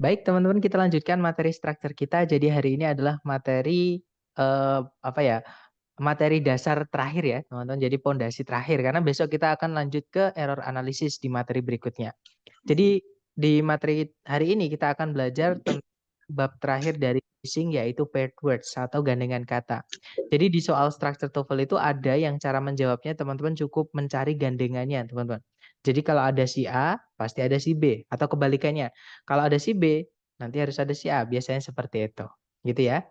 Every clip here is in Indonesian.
Baik, teman-teman, kita lanjutkan materi struktur kita. Jadi hari ini adalah materi apa ya? Materi dasar terakhir ya, teman-teman. Jadi pondasi terakhir karena besok kita akan lanjut ke error analisis di materi berikutnya. Jadi di materi hari ini kita akan belajar tentang bab terakhir dari quizzing yaitu paired words atau gandengan kata. Jadi di soal struktur TOEFL itu ada yang cara menjawabnya teman-teman cukup mencari gandengannya, teman-teman. Jadi kalau ada si A, pasti ada si B atau kebalikannya. Kalau ada si B, nanti harus ada si A, biasanya seperti itu. Gitu ya.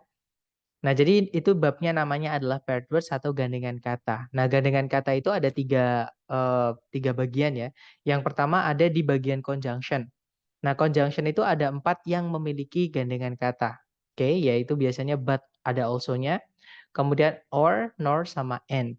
Nah, jadi itu babnya namanya adalah paired words atau gandengan kata. Nah, gandengan kata itu ada tiga bagian ya. Yang pertama ada di bagian conjunction. Nah, conjunction itu ada 4 yang memiliki gandengan kata. Oke, yaitu biasanya but ada also-nya, kemudian or, nor, sama and.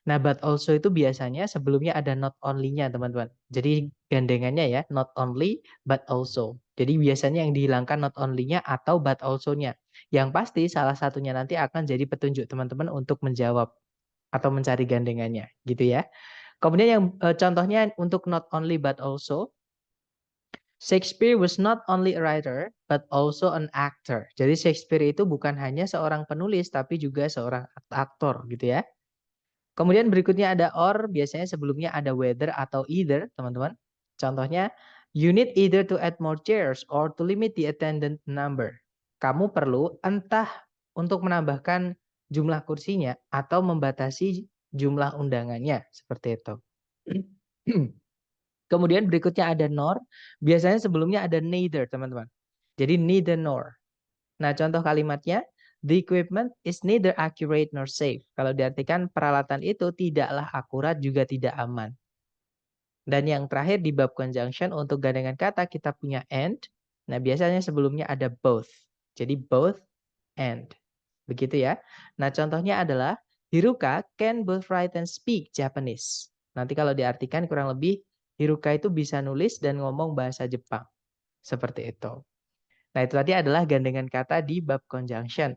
Nah, but also itu biasanya sebelumnya ada not only-nya, teman-teman. Jadi gandengannya ya, not only, but also. Jadi biasanya yang dihilangkan not only-nya atau but also-nya. Yang pasti salah satunya nanti akan jadi petunjuk teman-teman untuk menjawab atau mencari gandengannya, gitu ya. Kemudian yang contohnya untuk not only but also, Shakespeare was not only a writer, but also an actor. Jadi Shakespeare itu bukan hanya seorang penulis, tapi juga seorang aktor gitu ya. Kemudian berikutnya ada or, biasanya sebelumnya ada whether atau either, teman-teman. Contohnya, you need either to add more chairs or to limit the attendant number. Kamu perlu entah untuk menambahkan jumlah kursinya atau membatasi jumlah undangannya, seperti itu. Kemudian berikutnya ada nor. Biasanya sebelumnya ada neither, teman-teman. Jadi neither nor. Nah, contoh kalimatnya, the equipment is neither accurate nor safe. Kalau diartikan peralatan itu tidaklah akurat juga tidak aman. Dan yang terakhir di bab conjunction untuk gandengan kata kita punya and. Nah, biasanya sebelumnya ada both. Jadi both and. Begitu ya. Nah, contohnya adalah Hiruka can both write and speak Japanese. Nanti kalau diartikan kurang lebih Hiruka itu bisa nulis dan ngomong bahasa Jepang. Seperti itu. Nah, itu tadi adalah gandengan kata di bab conjunction.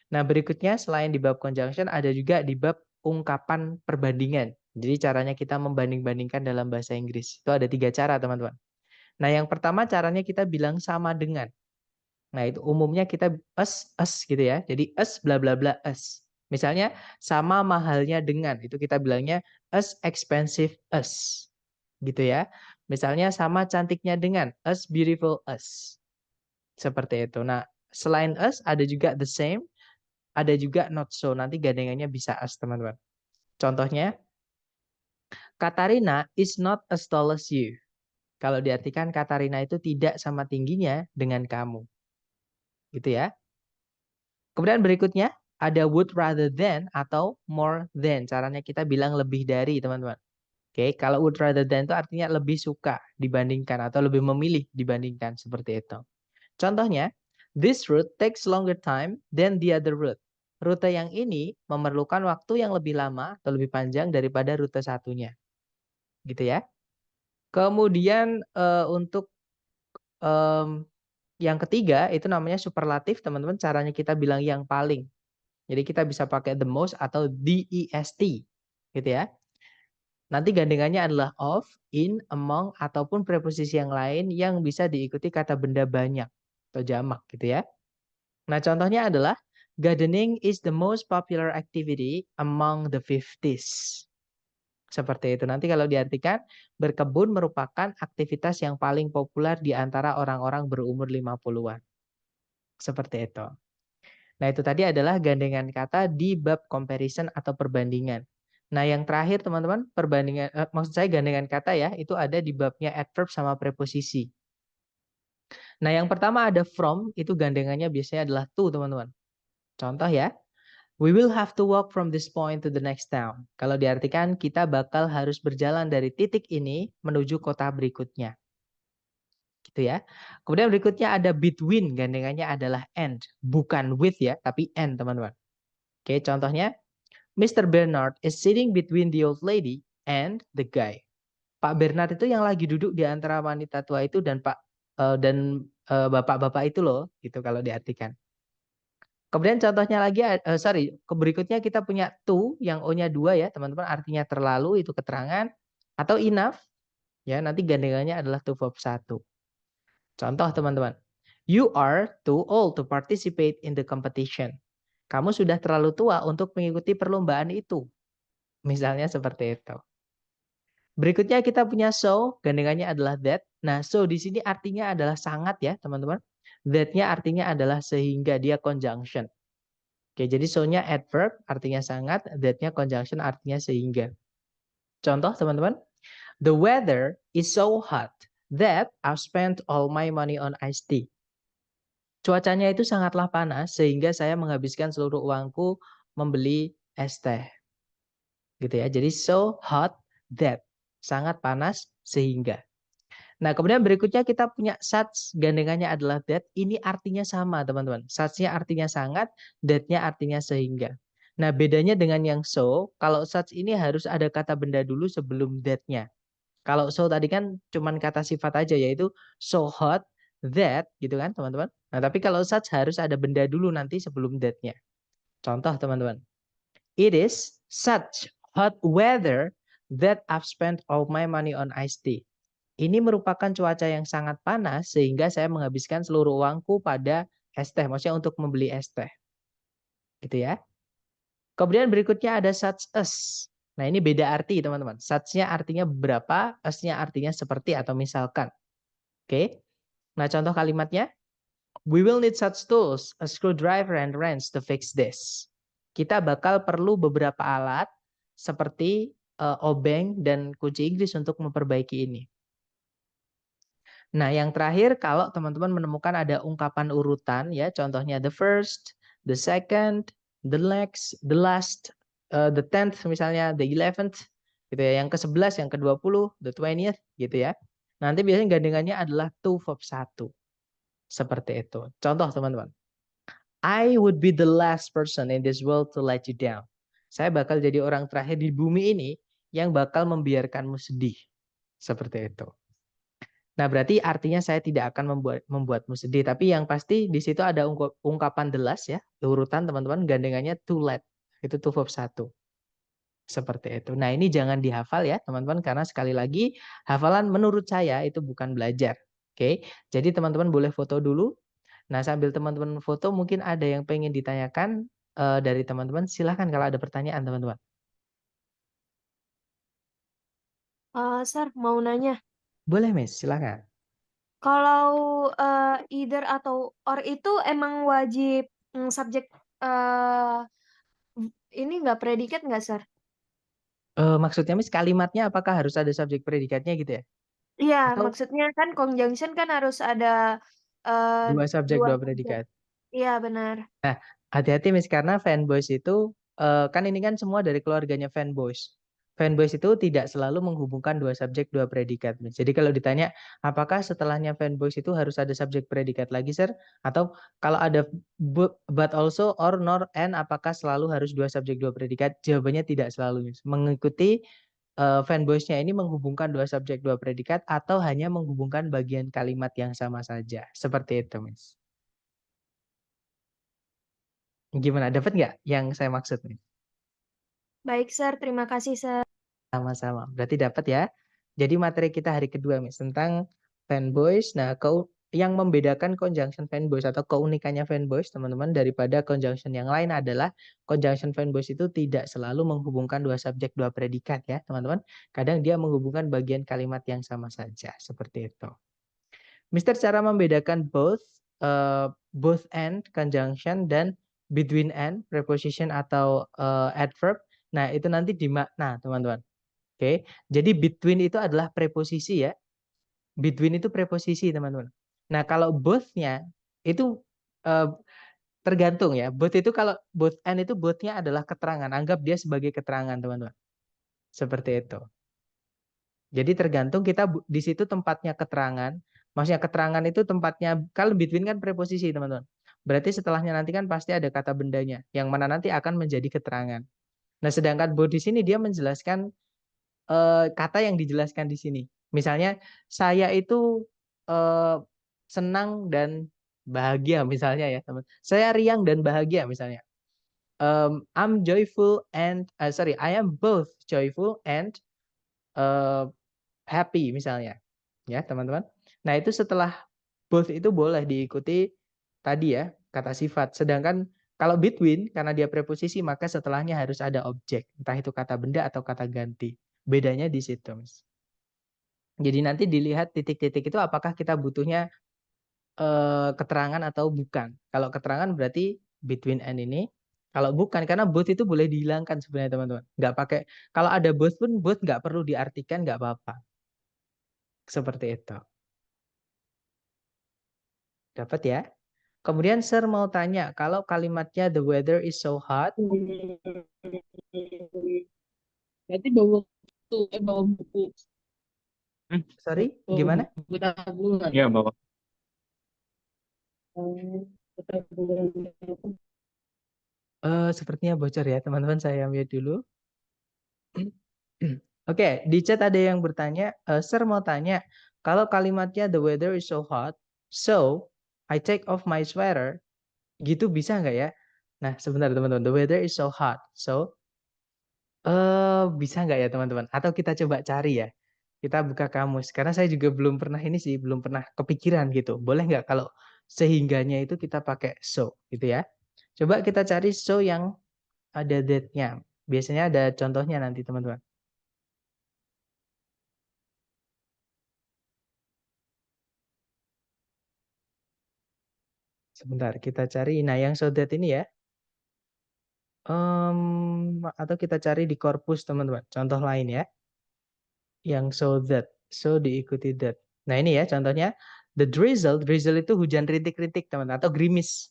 Nah, berikutnya selain di bab conjunction ada juga di bab ungkapan perbandingan. Jadi caranya kita membanding-bandingkan dalam bahasa Inggris. Itu ada 3 cara, teman-teman. Nah, yang pertama caranya kita bilang sama dengan. Nah, itu umumnya kita us gitu ya. Jadi us bla bla bla us. Misalnya sama mahalnya dengan, itu kita bilangnya as expensive as. Gitu ya. Misalnya sama cantiknya dengan as beautiful as. Seperti itu. Nah, selain us ada juga the same, ada juga not so. Nanti gandengannya bisa as, teman-teman. Contohnya, Katarina is not as tall as you. Kalau diartikan Katarina itu tidak sama tingginya dengan kamu. Gitu ya. Kemudian berikutnya ada would rather than atau more than. Caranya kita bilang lebih dari, teman-teman. Oke, kalau would rather than itu artinya lebih suka dibandingkan atau lebih memilih dibandingkan seperti itu. Contohnya, this route takes longer time than the other route. Rute yang ini memerlukan waktu yang lebih lama atau lebih panjang daripada rute satunya. Gitu ya. Kemudian untuk em, yang ketiga itu namanya superlatif, teman-teman. Caranya kita bilang yang paling. Jadi kita bisa pakai the most atau the est. Gitu ya. Nanti gandengannya adalah of, in, among, ataupun preposisi yang lain yang bisa diikuti kata benda banyak atau jamak gitu ya. Nah, contohnya adalah gardening is the most popular activity among the 50s. Seperti itu. Nanti kalau diartikan, berkebun merupakan aktivitas yang paling populer di antara orang-orang berumur 50-an. Seperti itu. Nah, itu tadi adalah gandengan kata di bab comparison atau perbandingan. Nah, yang terakhir teman-teman, maksud saya gandengan kata ya, itu ada di babnya adverb sama preposisi. Nah, yang pertama ada from, itu gandengannya biasanya adalah to, teman-teman. Contoh ya, we will have to walk from this point to the next town. Kalau diartikan kita bakal harus berjalan dari titik ini menuju kota berikutnya. Gitu ya. Kemudian berikutnya ada between, gandengannya adalah and, bukan with ya, tapi and, teman-teman. Oke, contohnya Mr. Bernard is sitting between the old lady and the guy. Pak Bernard itu yang lagi duduk di antara wanita tua itu dan bapak-bapak itu loh, gitu kalau diartikan. Kemudian contohnya lagi, berikutnya kita punya to yang O-nya 2 ya, teman-teman, artinya terlalu, itu keterangan, atau enough, ya nanti gandengannya adalah to verb 1. Contoh teman-teman, You are too old to participate in the competition. Kamu sudah terlalu tua untuk mengikuti perlombaan itu. Misalnya seperti itu. Berikutnya kita punya so, gandengannya adalah that. Nah, so di sini artinya adalah sangat ya, teman-teman. That-nya artinya adalah sehingga, dia conjunction. Oke, jadi so-nya adverb artinya sangat, that-nya conjunction artinya sehingga. Contoh, teman-teman. The weather is so hot that I've spent all my money on iced tea. Cuacanya itu sangatlah panas sehingga saya menghabiskan seluruh uangku membeli es teh. Gitu ya. Jadi so hot that. Sangat panas sehingga. Nah, kemudian berikutnya kita punya such, gandengannya adalah that. Ini artinya sama, teman-teman. Such-nya artinya sangat, that-nya artinya sehingga. Nah, bedanya dengan yang so, kalau such ini harus ada kata benda dulu sebelum that-nya. Kalau so tadi kan cuman kata sifat aja, yaitu so hot that, gitu kan, teman-teman. Nah, tapi kalau such harus ada benda dulu nanti sebelum that-nya. Contoh, teman-teman. It is such hot weather that I've spent all my money on iced tea. Ini merupakan cuaca yang sangat panas sehingga saya menghabiskan seluruh uangku pada es teh. Maksudnya untuk membeli es teh. Gitu ya. Kemudian berikutnya ada such as. Nah, ini beda arti, teman-teman. Such-nya artinya beberapa, as-nya artinya seperti atau misalkan. Oke. Nah, contoh kalimatnya. We will need such tools, a screwdriver and wrench to fix this. Kita bakal perlu beberapa alat seperti obeng dan kunci Inggris untuk memperbaiki ini. Nah, yang terakhir kalau teman-teman menemukan ada ungkapan urutan ya, contohnya the first, the second, the next, the last, the 10th misalnya, the 11th gitu ya, yang ke-11, yang ke-20, the 20th gitu ya. Nanti biasanya gandengannya adalah to verb 1. Seperti itu. Contoh teman-teman. I would be the last person in this world to let you down. Saya bakal jadi orang terakhir di bumi ini yang bakal membiarkanmu sedih. Seperti itu. Nah, berarti artinya saya tidak akan membuatmu sedih. Tapi yang pasti di situ ada ungkapan the last ya. Urutan teman-teman gandengannya to let. Itu to verb 1. Seperti itu. Nah, ini jangan dihafal ya teman-teman. Karena sekali lagi hafalan menurut saya itu bukan belajar. Oke. Jadi teman-teman boleh foto dulu. Nah, sambil teman-teman foto mungkin ada yang pengen ditanyakan dari teman-teman. Silahkan kalau ada pertanyaan teman-teman. Sir, mau nanya. Boleh, Miss. Silahkan. Kalau either atau or itu emang wajib subjek ini nggak predikat nggak, Sir? Maksudnya, Miss, kalimatnya apakah harus ada subjek predikatnya gitu ya? Iya, Atau maksudnya kan conjunction kan harus ada dua subjek, 2 dua subjek. predikat? Iya, benar. Nah, hati-hati Miss, karena fanboys itu kan ini kan semua dari keluarganya fanboys. Fanboys itu tidak selalu menghubungkan dua subjek, dua predikat, Miss. Jadi kalau ditanya, apakah setelahnya fanboys itu harus ada subjek predikat lagi, Sir? Atau kalau ada but also or nor and, apakah selalu harus dua subjek, dua predikat? Jawabannya tidak selalu, Miss. Mengikuti fanboysnya ini menghubungkan dua subjek, dua predikat, atau hanya menghubungkan bagian kalimat yang sama saja. Seperti itu, Miss. Gimana? Dapat nggak yang saya maksud nih? Baik, Sir. Terima kasih, Sir. Sama-sama. Berarti dapat ya. Jadi materi kita hari kedua, Miss, tentang fanboys. Nah, yang membedakan conjunction fanboys atau keunikannya fanboys, teman-teman, daripada conjunction yang lain adalah conjunction fanboys itu tidak selalu menghubungkan dua subjek, dua predikat ya, teman-teman. Kadang dia menghubungkan bagian kalimat yang sama saja, seperti itu. Mister, cara membedakan both and, conjunction, dan between and, preposition atau adverb. Nah, itu nanti di makna, teman-teman. Oke, jadi between itu adalah preposisi ya. Between itu preposisi, teman-teman. Nah, kalau both-nya itu tergantung ya. Both itu kalau both and itu both-nya adalah keterangan. Anggap dia sebagai keterangan, teman-teman. Seperti itu. Jadi tergantung kita di situ tempatnya keterangan. Maksudnya keterangan itu tempatnya, kalau between kan preposisi, teman-teman. Berarti setelahnya nanti kan pasti ada kata bendanya. Yang mana nanti akan menjadi keterangan. Nah, sedangkan both di sini dia menjelaskan kata yang dijelaskan di sini. Misalnya saya itu senang dan bahagia misalnya ya teman. Saya riang dan bahagia misalnya. I'm joyful and I am both joyful and happy misalnya. Ya teman-teman. Nah itu setelah Both itu boleh diikuti tadi ya, kata sifat. Sedangkan kalau between, karena dia preposisi, maka setelahnya harus ada objek. Entah itu kata benda atau kata ganti. Bedanya di situ, Mas. Jadi nanti dilihat titik-titik itu apakah kita butuhnya keterangan atau bukan. Kalau keterangan berarti between and ini. Kalau bukan, karena both itu boleh dihilangkan sebenarnya teman-teman. Nggak pakai, kalau ada both pun both nggak perlu diartikan, nggak apa-apa. Seperti itu. Dapat ya? Kemudian Sir mau tanya, kalau kalimatnya the weather is so hot. Berarti bawa buku, bawa buku. Sorry, Bawa gimana? buku tabungan. Iya, bawa. Sepertinya bocor ya teman-teman, saya mute dulu. Oke, di chat ada yang bertanya, Sir mau tanya, kalau kalimatnya the weather is so hot, so I take off my sweater, gitu bisa nggak ya? Nah, sebentar teman-teman, the weather is so hot, so bisa nggak ya teman-teman? Atau kita coba cari ya, kita buka kamus, karena saya juga belum pernah ini sih, belum pernah kepikiran gitu. Boleh nggak kalau sehingganya itu kita pakai so, gitu ya? Coba kita cari so yang ada that-nya. Biasanya ada contohnya nanti teman-teman. Sebentar, kita cari. Nah, yang so that ini ya. Atau kita cari di korpus teman-teman. Contoh lain ya. Yang so that. So diikuti that. Nah ini ya contohnya. The drizzle. Drizzle itu hujan rintik-rintik teman-teman. Atau gerimis.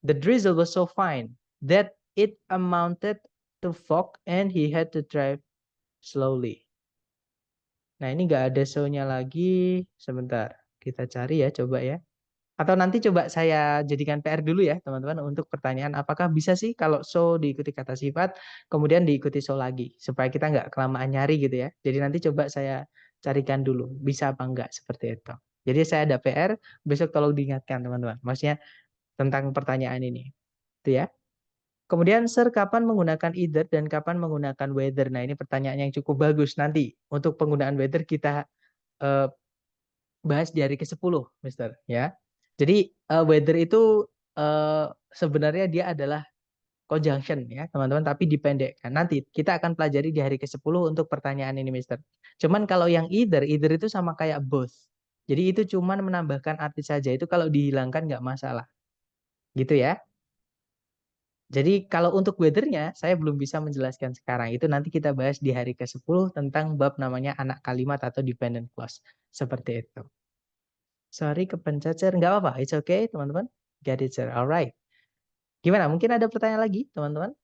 The drizzle was so fine that it amounted to fog and he had to drive slowly. Nah ini nggak ada so-nya lagi. Sebentar. Kita cari ya coba ya. Atau nanti coba saya jadikan PR dulu ya teman-teman untuk pertanyaan apakah bisa sih kalau so diikuti kata sifat kemudian diikuti so lagi supaya kita nggak kelamaan nyari gitu ya. Jadi nanti coba saya carikan dulu bisa apa enggak seperti itu. Jadi saya ada PR, besok tolong diingatkan teman-teman. Maksudnya tentang pertanyaan ini. Itu ya. Kemudian Sir kapan menggunakan either dan kapan menggunakan whether. Nah ini pertanyaan yang cukup bagus nanti. Untuk penggunaan whether kita eh, bahas di hari ke-10, Mister. Ya. Jadi weather itu sebenarnya dia adalah conjunction ya, teman-teman, tapi dipendekkan. Nanti kita akan pelajari di hari ke-10 untuk pertanyaan ini, Mister. Cuman kalau yang either itu sama kayak both. Jadi itu cuman menambahkan arti saja. Itu kalau dihilangkan nggak masalah. Gitu ya. Jadi kalau untuk weather-nya saya belum bisa menjelaskan sekarang. Itu nanti kita bahas di hari ke-10 tentang bab namanya anak kalimat atau dependent clause. Seperti itu. Sorry, kepencet share. Nggak apa-apa. It's okay, teman-teman. Get it, share. Alright. Gimana? Mungkin ada pertanyaan lagi, teman-teman?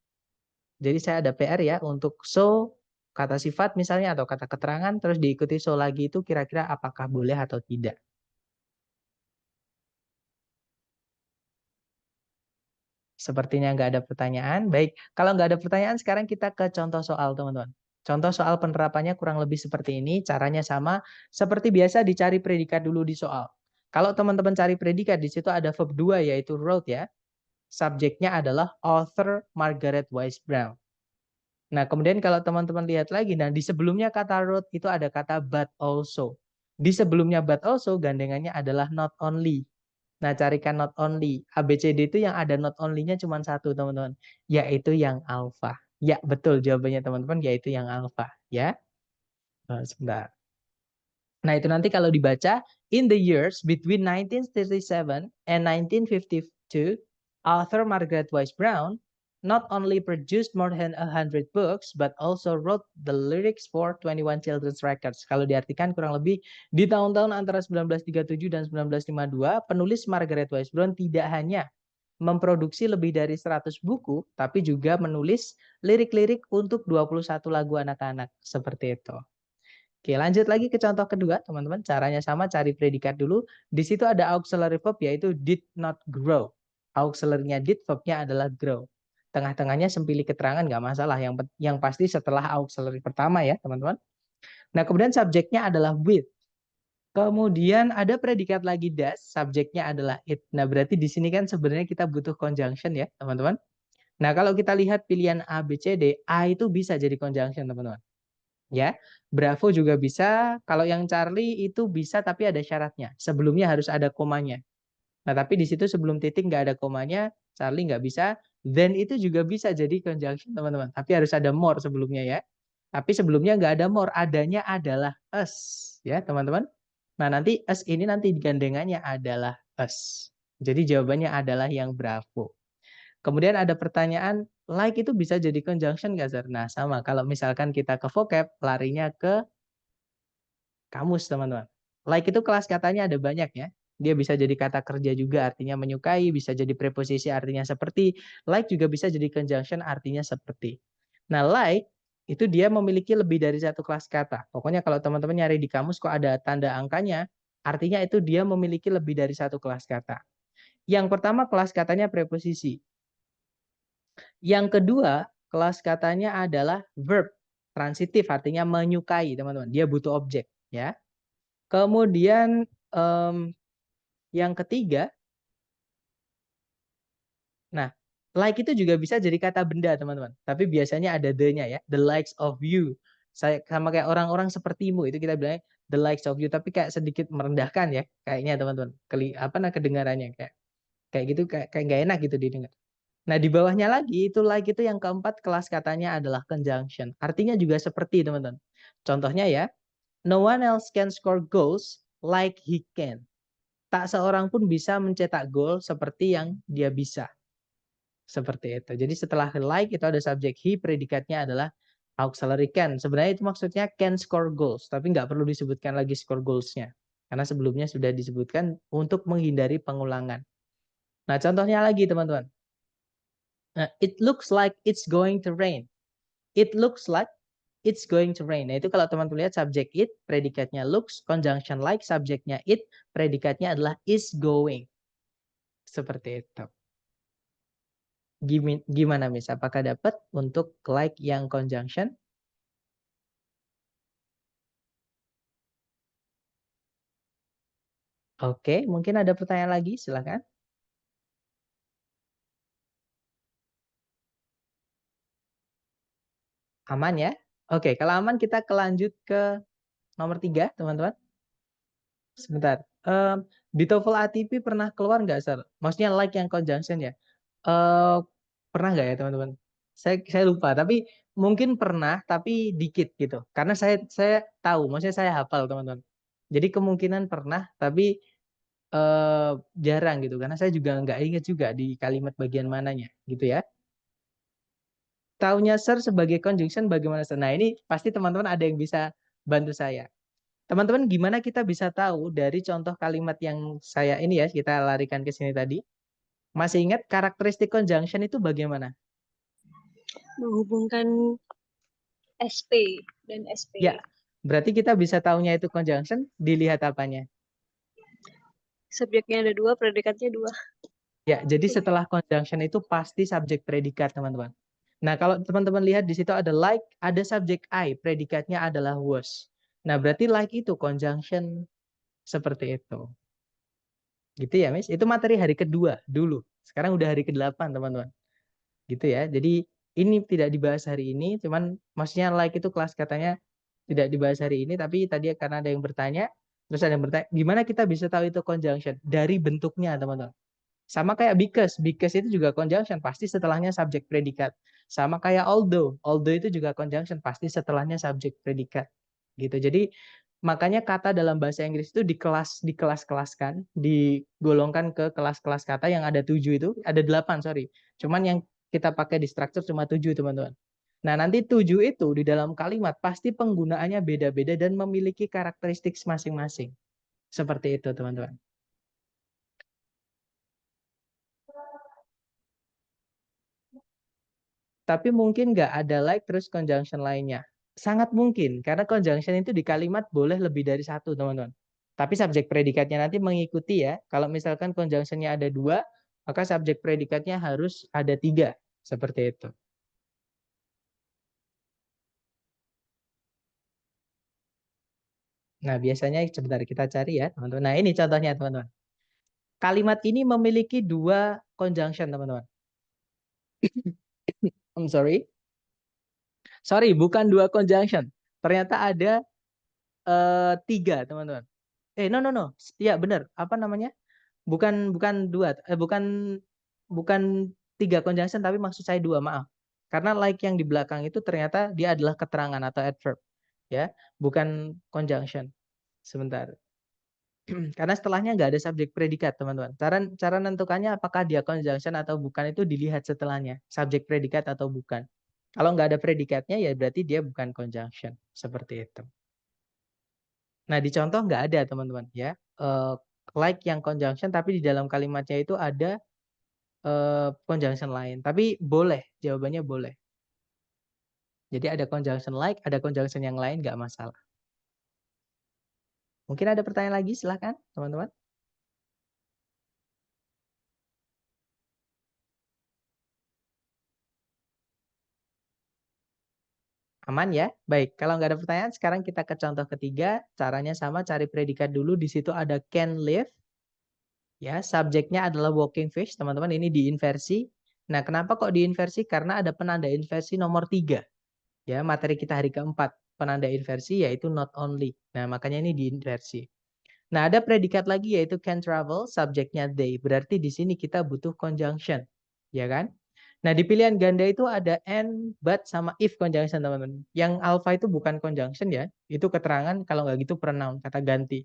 Jadi saya ada PR ya untuk so, kata sifat misalnya, atau kata keterangan, terus diikuti so lagi itu kira-kira apakah boleh atau tidak. Sepertinya nggak ada pertanyaan. Baik, kalau nggak ada pertanyaan, sekarang kita ke contoh soal, teman-teman. Contoh soal penerapannya kurang lebih seperti ini. Caranya sama. Seperti biasa dicari predikat dulu di soal. Kalau teman-teman cari predikat, di situ ada verb 2 yaitu wrote ya. Subjeknya adalah author Margaret Wise Brown. Nah, kemudian kalau teman-teman lihat lagi, nah di sebelumnya kata wrote itu ada kata but also. Di sebelumnya but also gandengannya adalah not only. Nah, carikan not only. ABCD itu yang ada not only-nya cuma satu, teman-teman. Yaitu yang alpha. Ya, betul jawabannya teman-teman, yaitu yang alpha. Ya, sebentar. Nah, itu nanti kalau dibaca, in the years between 1937 and 1952, author Margaret Wise Brown not only produced more than 100 books, but also wrote the lyrics for 21 children's records. Kalau diartikan kurang lebih di tahun-tahun antara 1937 dan 1952, penulis Margaret Wise Brown tidak hanya memproduksi lebih dari 100 buku, tapi juga menulis lirik-lirik untuk 21 lagu anak-anak. Seperti itu. Oke, lanjut lagi ke contoh kedua, teman-teman. Caranya sama, cari predikat dulu. Di situ ada auxiliary verb, yaitu did not grow. Auxiliary-nya did, verb-nya adalah grow. Tengah-tengahnya sempili keterangan, nggak masalah. Yang pasti setelah auxiliary pertama ya, teman-teman. Nah, kemudian subjeknya adalah with. Kemudian ada predikat lagi does, subjeknya adalah it. Nah, berarti di sini kan sebenarnya kita butuh conjunction ya, teman-teman. Nah, kalau kita lihat pilihan A, B, C, D, A itu bisa jadi conjunction, teman-teman. Ya, Bravo juga bisa. Kalau yang Charlie itu bisa tapi ada syaratnya. Sebelumnya harus ada komanya. Nah, tapi di situ sebelum titik nggak ada komanya, Charlie nggak bisa. Then itu juga bisa jadi conjunction, teman-teman. Tapi harus ada more sebelumnya ya. Tapi sebelumnya nggak ada more, adanya adalah us. Ya, teman-teman. Nah, nanti us ini nanti gandengannya adalah us. Jadi jawabannya adalah yang Bravo. Kemudian ada pertanyaan, like itu bisa jadi conjunction nggak, Sir? Nah, sama. Kalau misalkan kita ke vocab, larinya ke kamus, teman-teman. Like itu kelas katanya ada banyak ya. Dia bisa jadi kata kerja juga artinya menyukai, bisa jadi preposisi artinya seperti. Like juga bisa jadi conjunction artinya seperti. Nah, like itu dia memiliki lebih dari satu kelas kata. Pokoknya kalau teman-teman nyari di kamus kok ada tanda angkanya, artinya itu dia memiliki lebih dari satu kelas kata. Yang pertama kelas katanya preposisi. Yang kedua, kelas katanya adalah verb. Transitif artinya menyukai, teman-teman. Dia butuh objek, ya. Kemudian yang ketiga, nah, like itu juga bisa jadi kata benda, teman-teman. Tapi biasanya ada the-nya ya, the likes of you. Saya sama kayak orang-orang sepertimu itu kita bilangnya the likes of you, tapi kayak sedikit merendahkan ya, kayaknya teman-teman. Kedengarannya kayak gitu kayak nggak enak gitu didengar. Nah, di bawahnya lagi itu like itu yang keempat kelas katanya adalah conjunction. Artinya juga seperti, teman-teman. Contohnya ya, no one else can score goals like he can. Tak seorang pun bisa mencetak gol seperti yang dia bisa. Seperti itu. Jadi setelah like itu ada subjek he, predikatnya adalah auxiliary can. Sebenarnya itu maksudnya can score goals, tapi nggak perlu disebutkan lagi score goals-nya. Karena sebelumnya sudah disebutkan untuk menghindari pengulangan. Nah, contohnya lagi, teman-teman. It looks like it's going to rain. It looks like it's going to rain. Nah, itu kalau teman-teman lihat subjek it, predikatnya looks, conjunction like, subjeknya it, predikatnya adalah is going. Seperti itu. Gimana, Miss? Apakah dapat untuk like yang conjunction? Oke, mungkin ada pertanyaan lagi, silakan. Aman ya? Oke, kalau aman kita kelanjut ke nomor 3, teman-teman. Sebentar. Di TOEFL ATP pernah keluar nggak, Sir? Maksudnya like yang conjunction ya? Pernah nggak ya, teman-teman? Saya lupa, tapi mungkin pernah, tapi dikit gitu. Karena saya tahu, maksudnya saya hafal, teman-teman. Jadi kemungkinan pernah, tapi jarang gitu. Karena saya juga nggak ingat juga di kalimat bagian mananya, gitu ya. Taunya Sir sebagai conjunction bagaimana, Sir? Nah, ini pasti teman-teman ada yang bisa bantu saya. Teman-teman, gimana kita bisa tahu dari contoh kalimat yang saya ini ya, kita larikan ke sini tadi. Masih ingat karakteristik conjunction itu bagaimana? Menghubungkan SP dan SP. Ya, berarti kita bisa tahunya itu conjunction, dilihat apanya? Subjeknya ada 2, predikatnya 2. Ya, jadi setelah conjunction itu pasti subjek predikat, teman-teman. Nah, kalau teman-teman lihat di situ ada like, ada subjek I, predikatnya adalah was. Nah, berarti like itu conjunction seperti itu. Gitu ya, Miss? Itu materi hari kedua dulu. Sekarang udah hari ke-8, teman-teman. Gitu ya. Jadi ini tidak dibahas hari ini, cuman maksudnya like itu kelas katanya tidak dibahas hari ini, tapi tadi karena ada yang bertanya, terus ada yang bertanya, gimana kita bisa tahu itu conjunction? Dari bentuknya, teman-teman. Sama kayak because itu juga conjunction, pasti setelahnya subjek predikat. Sama kayak although itu juga conjunction, pasti setelahnya subjek predikat. Gitu. Jadi makanya kata dalam bahasa Inggris itu dikelas-kelaskan, digolongkan ke kelas-kelas kata yang ada 7 itu, ada 8 sorry. Cuman yang kita pakai di structure cuma 7, teman-teman. Nah, nanti 7 itu di dalam kalimat pasti penggunaannya beda-beda dan memiliki karakteristik masing-masing. Seperti itu, teman-teman. Tapi mungkin nggak ada like terus conjunction lainnya. Sangat mungkin, karena conjunction itu di kalimat boleh lebih dari satu, teman-teman. Tapi subjek predikatnya nanti mengikuti ya. Kalau misalkan conjunctionnya ada 2, maka subjek predikatnya harus ada 3. Seperti itu. Nah, biasanya sebentar kita cari ya, teman-teman. Nah, ini contohnya, teman-teman. Kalimat ini memiliki 2 conjunction, teman-teman. I'm sorry. Sorry, bukan 2 conjunction. Ternyata ada 3 teman-teman. No. Iya benar. Apa namanya? Bukan 3 conjunction tapi maksud saya 2, maaf. Karena like yang di belakang itu ternyata dia adalah keterangan atau adverb, ya, bukan conjunction. Sebentar. Karena setelahnya nggak ada subjek predikat, teman-teman. Cara nentukannya apakah dia conjunction atau bukan itu dilihat setelahnya, subjek predikat atau bukan. Kalau nggak ada predikatnya ya berarti dia bukan conjunction, seperti itu. Nah, di contoh nggak ada, teman-teman, ya. Like yang conjunction tapi di dalam kalimatnya itu ada conjunction lain. Tapi boleh, jawabannya boleh. Jadi ada conjunction like, ada conjunction yang lain nggak masalah. Mungkin ada pertanyaan lagi, silahkan teman-teman. Aman ya? Baik, kalau nggak ada pertanyaan, sekarang kita ke contoh ketiga. Caranya sama, cari predikat dulu. Di situ ada can live. Ya, subjeknya adalah walking fish, teman-teman. Ini diinversi. Nah, kenapa kok diinversi? Karena ada penanda inversi nomor 3. Ya, materi kita hari keempat. Penanda inversi yaitu not only. Nah, makanya ini diinversi. Nah, ada predikat lagi yaitu can travel, subjeknya they. Berarti di sini kita butuh conjunction. Ya kan? Nah, di pilihan ganda itu ada and, but, sama if conjunction, teman-teman. Yang alpha itu bukan conjunction ya. Itu keterangan, kalau nggak gitu pronoun, kata ganti.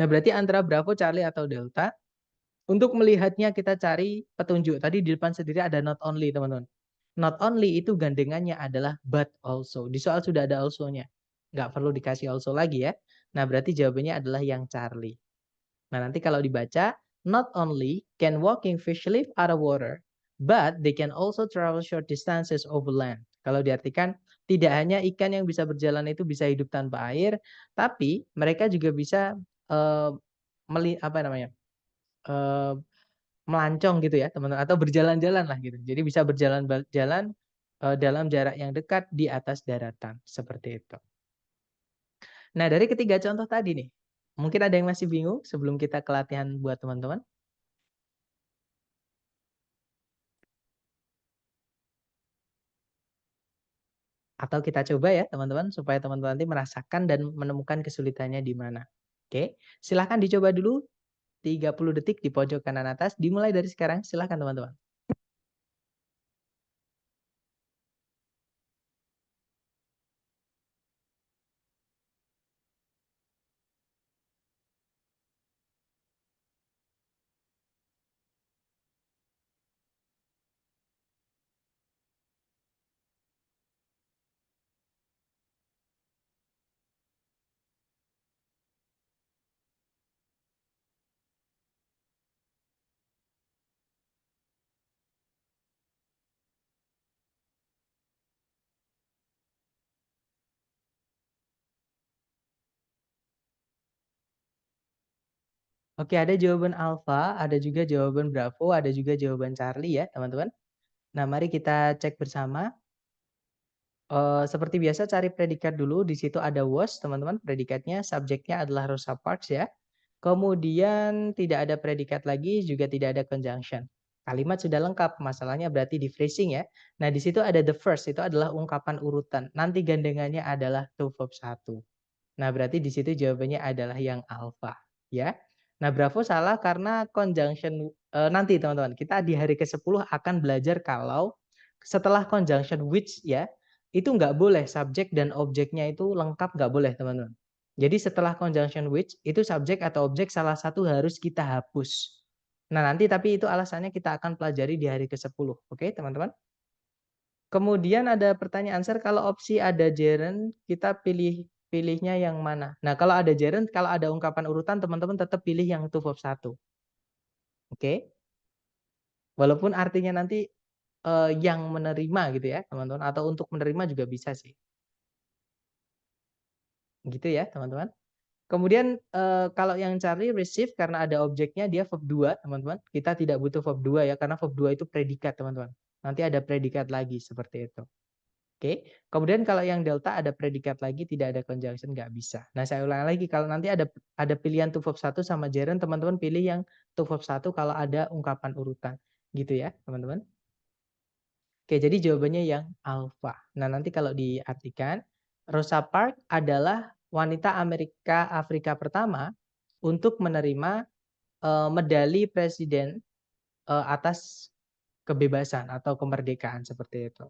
Nah, berarti antara Bravo, Charlie, atau Delta. Untuk melihatnya kita cari petunjuk. Tadi di depan sendiri ada not only, teman-teman. Not only itu gandengannya adalah but also. Di soal sudah ada also-nya. Nggak perlu dikasih also lagi ya. Nah, berarti jawabannya adalah yang Charlie. Nah, nanti kalau dibaca, not only can walking fish live out of water, but they can also travel short distances over land. Kalau diartikan, tidak hanya ikan yang bisa berjalan itu bisa hidup tanpa air, tapi mereka juga bisa melancong gitu ya, teman-teman, atau berjalan-jalan lah gitu. Jadi bisa berjalan-jalan dalam jarak yang dekat di atas daratan, seperti itu. Nah, dari ketiga contoh tadi nih, mungkin ada yang masih bingung sebelum kita ke latihan buat teman-teman? Atau kita coba ya teman-teman, supaya teman-teman nanti merasakan dan menemukan kesulitannya di mana. Oke, silahkan dicoba dulu 30 detik di pojok kanan atas, dimulai dari sekarang, silahkan teman-teman. Oke, ada jawaban alpha, ada juga jawaban Bravo, ada juga jawaban Charlie ya teman-teman. Nah, mari kita cek bersama. Seperti biasa cari predikat dulu, di situ ada was teman-teman, predikatnya, subjeknya adalah Rosa Parks ya. Kemudian tidak ada predikat lagi, juga tidak ada conjunction. Kalimat sudah lengkap, masalahnya berarti di phrasing ya. Nah, di situ ada the first, itu adalah ungkapan urutan. Nanti gandengannya adalah to verb 1. Nah, berarti di situ jawabannya adalah yang alpha, ya. Nah, Bravo salah karena conjunction nanti teman-teman. Kita di hari ke-10 akan belajar kalau setelah conjunction which ya, itu nggak boleh subjek dan objeknya itu lengkap, nggak boleh teman-teman. Jadi setelah conjunction which, itu subjek atau objek salah satu harus kita hapus. Nah, nanti tapi itu alasannya kita akan pelajari di hari ke-10. Oke, teman-teman? Kemudian ada pertanyaan, Sir, kalau opsi ada gerund, kita pilihnya yang mana? Nah, kalau ada gerund, kalau ada ungkapan urutan, teman-teman tetap pilih yang to verb 1. Oke? Walaupun artinya nanti yang menerima gitu ya, teman-teman. Atau untuk menerima juga bisa sih. Gitu ya, teman-teman. Kemudian kalau yang Charlie receive karena ada objeknya dia verb 2, teman-teman. Kita tidak butuh verb 2 ya, karena verb 2 itu predikat, teman-teman. Nanti ada predikat lagi seperti itu. Oke, kemudian kalau yang delta ada predikat lagi, tidak ada conjunction, nggak bisa. Nah, saya ulang lagi, kalau nanti ada pilihan to verb 1 sama gerund, teman-teman pilih yang to verb 1 kalau ada ungkapan urutan. Gitu ya, teman-teman. Oke, jadi jawabannya yang alpha. Nah, nanti kalau diartikan, Rosa Parks adalah wanita Afrika pertama untuk menerima medali presiden atas kebebasan atau kemerdekaan seperti itu.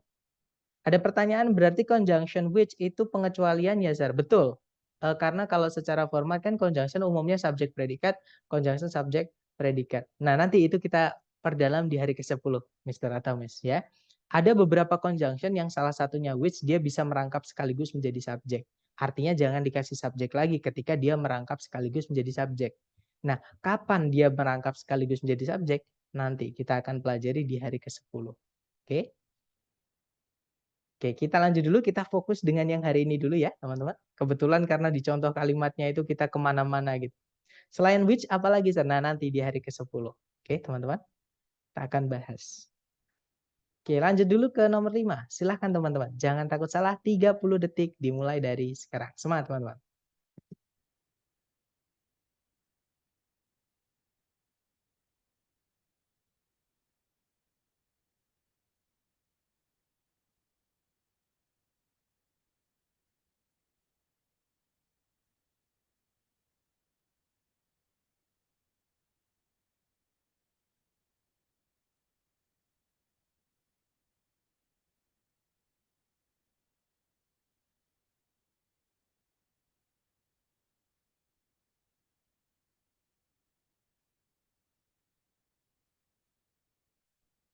Ada pertanyaan, berarti conjunction which itu pengecualian ya, Zar? Betul. Karena kalau secara format kan conjunction umumnya subjek predikat, conjunction subjek predikat. Nah, nanti itu kita perdalam di hari ke-10, Mr. atau Miss ya. Ada beberapa conjunction yang salah satunya which dia bisa merangkap sekaligus menjadi subjek. Artinya jangan dikasih subjek lagi ketika dia merangkap sekaligus menjadi subjek. Nah, kapan dia merangkap sekaligus menjadi subjek? Nanti kita akan pelajari di hari ke-10. Oke? Oke, kita lanjut dulu. Kita fokus dengan yang hari ini dulu ya, teman-teman. Kebetulan karena di contoh kalimatnya itu kita kemana-mana gitu. Selain which, apalagi? Nah, nanti di hari ke-10. Oke, teman-teman. Kita akan bahas. Oke, lanjut dulu ke nomor 5. Silahkan teman-teman. Jangan takut salah, 30 detik dimulai dari sekarang. Semangat teman-teman.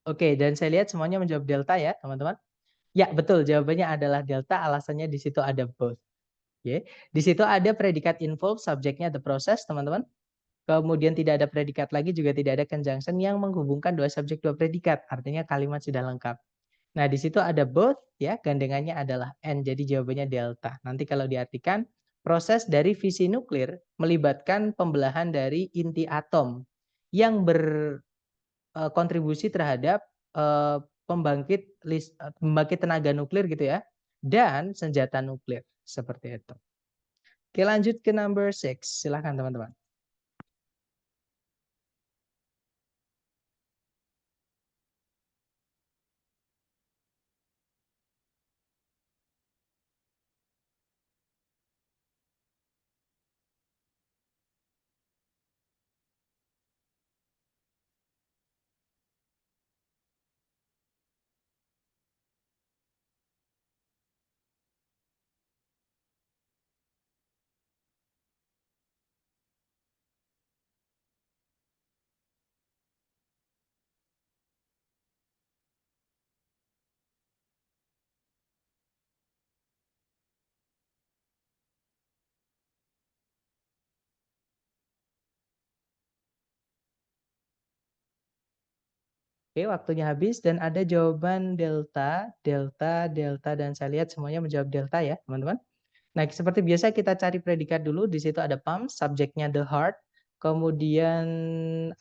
Oke, dan saya lihat semuanya menjawab delta ya, teman-teman. Ya, betul. Jawabannya adalah delta. Alasannya di situ ada both. Oke. Di situ ada predikat involved, subjeknya the process, teman-teman. Kemudian tidak ada predikat lagi, juga tidak ada conjunction yang menghubungkan dua subjek dua predikat. Artinya kalimat sudah lengkap. Nah, di situ ada both ya, gandengannya adalah and. Jadi jawabannya delta. Nanti kalau diartikan proses dari fisi nuklir melibatkan pembelahan dari inti atom yang berkontribusi terhadap pembangkit tenaga nuklir gitu ya, dan senjata nuklir seperti itu. Oke, lanjut ke number 6. Silahkan teman-teman. Oke, waktunya habis dan ada jawaban delta, delta, delta, dan saya lihat semuanya menjawab delta ya, teman-teman. Nah, seperti biasa kita cari predikat dulu. Di situ ada pump, subjeknya the heart. Kemudian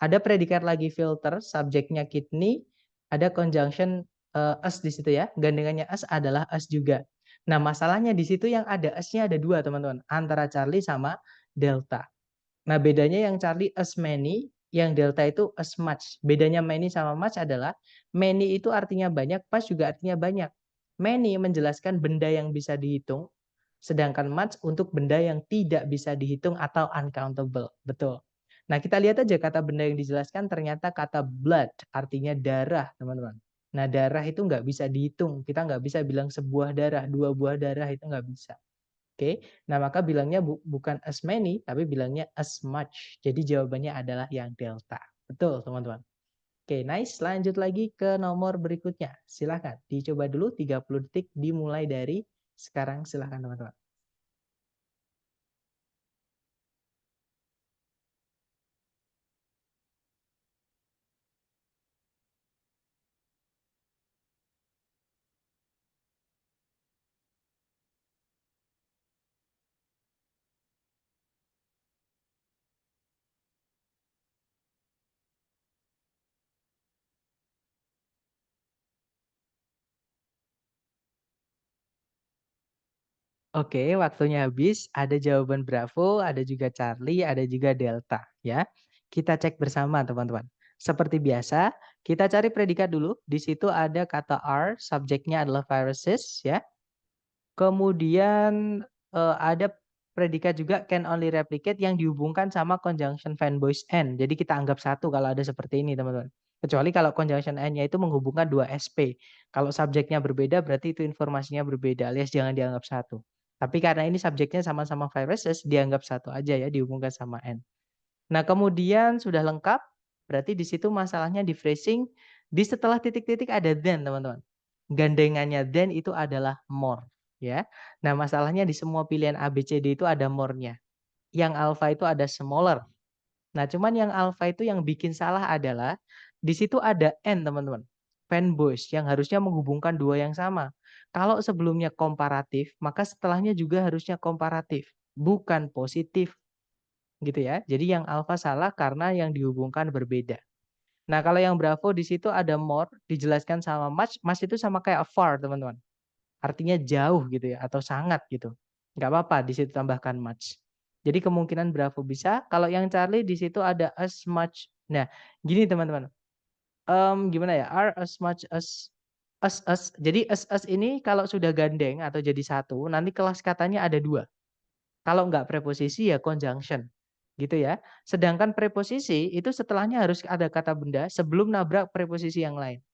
ada predikat lagi filter, subjeknya kidney. Ada conjunction us di situ ya. Gandengannya us adalah us juga. Nah, masalahnya di situ yang ada us-nya ada dua, teman-teman. Antara Charlie sama delta. Nah, bedanya yang Charlie as many, yang delta itu as much. Bedanya many sama much adalah many itu artinya banyak, much juga artinya banyak. Many menjelaskan benda yang bisa dihitung, sedangkan much untuk benda yang tidak bisa dihitung atau uncountable. Betul. Nah, kita lihat aja kata benda yang dijelaskan ternyata kata blood, artinya darah, teman-teman. Nah, darah itu nggak bisa dihitung. Kita nggak bisa bilang sebuah darah, dua buah darah itu nggak bisa. Oke, nah maka bilangnya bukan as many, tapi bilangnya as much. Jadi jawabannya adalah yang delta. Betul, teman-teman. Oke, nice. Lanjut lagi ke nomor berikutnya. Silahkan, dicoba dulu 30 detik dimulai dari sekarang. Silahkan, teman-teman. Oke, waktunya habis. Ada jawaban Bravo, ada juga Charlie, ada juga Delta. Ya, kita cek bersama teman-teman. Seperti biasa, kita cari predikat dulu. Di situ ada kata are, subjeknya adalah viruses. Ya, Kemudian ada predikat juga can only replicate yang dihubungkan sama conjunction fan voice and. Jadi kita anggap satu kalau ada seperti ini teman-teman. Kecuali kalau conjunction and-nya itu menghubungkan dua SP. Kalau subjeknya berbeda berarti itu informasinya berbeda alias jangan dianggap satu. Tapi karena ini subjeknya sama-sama viruses dianggap satu aja ya dihubungkan sama and. Nah kemudian sudah lengkap berarti di situ masalahnya di phrasing. Di setelah titik-titik ada then teman-teman. Gandengannya then itu adalah more. Ya, nah masalahnya di semua pilihan A, B, C, D itu ada more-nya. Yang alpha itu ada smaller. Nah, cuman yang alpha itu yang bikin salah adalah di situ ada and teman-teman. Fanboys yang harusnya menghubungkan dua yang sama. Kalau sebelumnya komparatif, maka setelahnya juga harusnya komparatif, bukan positif. Gitu ya. Jadi yang alpha salah karena yang dihubungkan berbeda. Nah, kalau yang bravo di situ ada more dijelaskan sama much, much itu sama kayak far, teman-teman. Artinya jauh gitu ya atau sangat gitu. Nggak apa-apa di situ tambahkan much. Jadi kemungkinan bravo bisa. Kalau yang Charlie di situ ada as much. Nah, gini teman-teman. Gimana ya? Are as much as as. Jadi as ini kalau sudah gandeng atau jadi satu, nanti kelas katanya ada dua. Kalau nggak preposisi ya conjunction. Gitu ya. Sedangkan preposisi itu setelahnya harus ada kata benda sebelum nabrak preposisi yang lain.